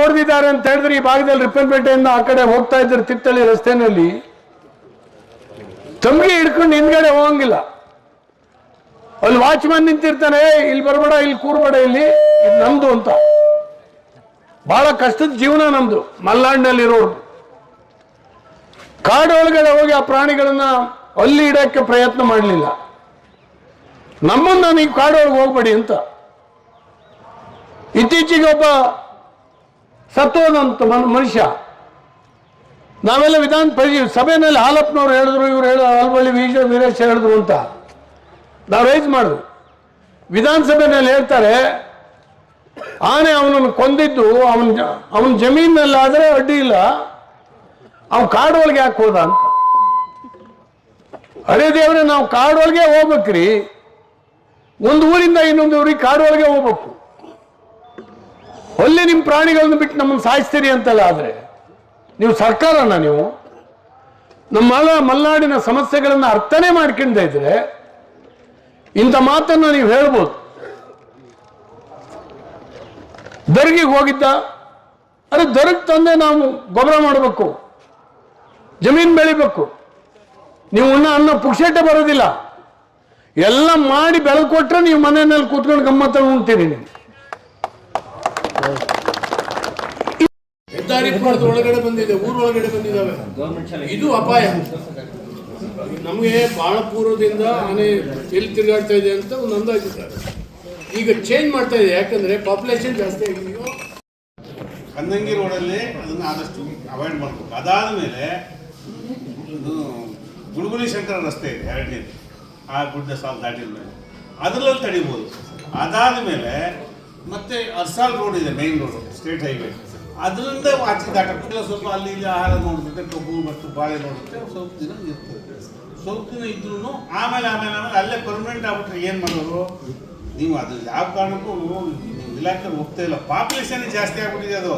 ಹೊಡೆದಿದ್ದಾರೆ ಅಂತ ಹೇಳಿದ್ರೆ ಈ ಭಾಗದಲ್ಲಿ ರಿಪ್ಪನ್ಪೇಟೆಯಿಂದ ಆ ಕಡೆ ಹೋಗ್ತಾ ಇದ್ರು ತಿತ್ತಳ್ಳಿ ರಸ್ತೆನಲ್ಲಿ ತಮ್ಗೆ ಹಿಡ್ಕೊಂಡು ಹಿಂದ್ಗಡೆ ಹೋಗಂಗಿಲ್ಲ. ಅಲ್ಲಿ ವಾಚ್ಮನ್ ನಿಂತಿರ್ತಾನೆ, ಇಲ್ಲಿ ಬರಬೇಡ, ಇಲ್ಲಿ ಕೂರ್ಬೇಡ, ಇಲ್ಲಿ ಇದು ನಮ್ದು ಅಂತ. ಬಹಳ ಕಷ್ಟದ ಜೀವನ ನಮ್ದು ಮಲ್ನಾಡಿನಲ್ಲಿರೋರು. ಕಾಡು ಒಳಗಡೆ ಹೋಗಿ ಆ ಪ್ರಾಣಿಗಳನ್ನ ಅಲ್ಲಿ ಇಡಕ್ಕೆ ಪ್ರಯತ್ನ ಮಾಡಲಿಲ್ಲ. ನಮ್ಮನ್ನ ನೀವು ಕಾಡೊಳಗೆ ಹೋಗ್ಬೇಡಿ ಅಂತ. ಇತ್ತೀಚೆಗೆ ಒಬ್ಬ ಸತ್ತೋದಂತ ಮನುಷ್ಯ, ನಾವೆಲ್ಲ ಸಭೆಯಲ್ಲಿ ಹಾಲಪ್ಪನವ್ರು ಹೇಳಿದ್ರು, ಇವ್ರು ಅಲ್ವಳ್ಳಿ ವೀರೇಶ್ ಹೇಳಿದ್ರು ಅಂತ ನಾವು ರೈಸ್ ಮಾಡಿದ್ರು. ವಿಧಾನಸಭೆಯಲ್ಲಿ ಹೇಳ್ತಾರೆ, ಆನೆ ಅವನನ್ನು ಕೊಂದಿದ್ದು ಅವನ ಜಮೀನಲ್ಲಾದ್ರೆ ಅಡ್ಡಿ ಇಲ್ಲ, ಅವನು ಕಾಡೊಳಗೆ ಯಾಕೆ ಹೋದ ಅಂತ. ಅರೆ ದೇವ್ರೆ, ನಾವು ಕಾಡೊಳಗೆ ಹೋಗ್ಬೇಕ್ರಿ. ಒಂದು ಊರಿಂದ ಇನ್ನೊಂದು ಊರಿಗೆ ಕಾಡೊಳಗೆ ಹೋಗ್ಬೇಕು. ಅಲ್ಲಿ ನಿಮ್ಮ ಪ್ರಾಣಿಗಳನ್ನು ಬಿಟ್ಟು ನಮ್ಮನ್ನು ಸಾಯಿಸ್ತೀರಿ ಅಂತಲ್ಲ. ಆದರೆ ನೀವು ಸರ್ಕಾರನ, ನೀವು ನಮ್ಮ ಮಲೆನಾಡಿನ ಸಮಸ್ಯೆಗಳನ್ನು ಅರ್ಥನೇ ಮಾಡ್ಕೊಂಡ ಇದ್ರೆ ಇಂಥ ಮಾತನ್ನ ನೀವು ಹೇಳ್ಬೋದು. ದರ್ಗಿಗೆ ಹೋಗಿದ್ದ, ಅರೆ ದರ್ಗ್ ತಂದೆ ನಾವು ಗೊಬ್ಬರ ಮಾಡಬೇಕು, ಜಮೀನು ಬೆಳಿಬೇಕು. ನೀವು ಅನ್ನ ಪುಕ್ಷೇಟೆ ಬರೋದಿಲ್ಲ, ಎಲ್ಲ ಮಾಡಿ ಬೆಳೆದು ಕೊಟ್ರೆ ನೀವು ಮನೆಯಲ್ಲಿ ಕೂತ್ಕೊಂಡು ಗಮ್ಮತ್ತ ಉಣ್ತೀರಿ. ನೀವು ಹೆದ್ದಾರಿ ಒಳಗಡೆ ಬಂದಿದೆ, ಊರೊಳಗಡೆ ಬಂದಿದ್ದಾವೆ. ಇದು ಅಪಾಯ. ನಮಗೆ ಬಹಳ ಪೂರ್ವದಿಂದ ಆನೆ ಎಲ್ಲಿ ತಿರುಗಾಡ್ತಾ ಇದೆ ಅಂತ ಒಂದು ಅಂದಾಜಿದ್ದಾರೆ. ಈಗ ಚೇಂಜ್ ಮಾಡ್ತಾ ಇದೆ, ಯಾಕಂದ್ರೆ ಪಾಪ್ಯುಲೇಷನ್ ಜಾಸ್ತಿ ಆಗಿದೆ. ಕನ್ನಂಗಿ ರೋಡಲ್ಲಿ ಅದನ್ನು ಆದಷ್ಟು ಅವಾಯ್ಡ್ ಮಾಡಬೇಕು. ಅದಾದ ಮೇಲೆ ಇದು ಗುಡುಗುಲಿ ಶಂಕರ ರಸ್ತೆ ಇದೆ, ಎರಡನೇದು, ಆ ಗುಡ್ಡ ಸಾಲು ದಾಟಿದ ಮೇಲೆ ಅದರಲ್ಲಿ ತಡಿಬೋದು. ಅದಾದ ಮೇಲೆ ಮತ್ತೆ ಅರ್ಸಾಲ್ ರೋಡ್ ಇದೆ, ಮೇನ್ ರೋಡ್, ಸ್ಟೇಟ್ ಹೈವೇ, ಅದರಿಂದ ಆಚೆ ದಾಟಕ್ಕೆ ಸ್ವಲ್ಪ ಅಲ್ಲಿ ಇಲ್ಲಿ ಆಹಾರ ನೋಡುತ್ತೆ, ಕಬ್ಬು ಮತ್ತು ಬಾಳೆ ನೋಡುತ್ತೆ, ಸ್ವಲ್ಪ ದಿನ ಇರ್ತದೆ. ಸ್ವಲ್ಪ ದಿನ ಇದ್ರೂ ಆಮೇಲೆ ಅಲ್ಲೇ ಪರ್ಮನೆಂಟ್ ಆಗ್ಬಿಟ್ರೆ ಏನು ಮಾಡೋರು ನೀವು? ಅದು ಯಾವ ಕಾರಣಕ್ಕೂ ಇಲಾಖೆ ಹೋಗ್ತಾ ಇಲ್ಲ. ಪಾಪ್ಯುಲೇಷನ್ ಜಾಸ್ತಿ ಆಗ್ಬಿಟ್ಟಿದೆ ಅದು.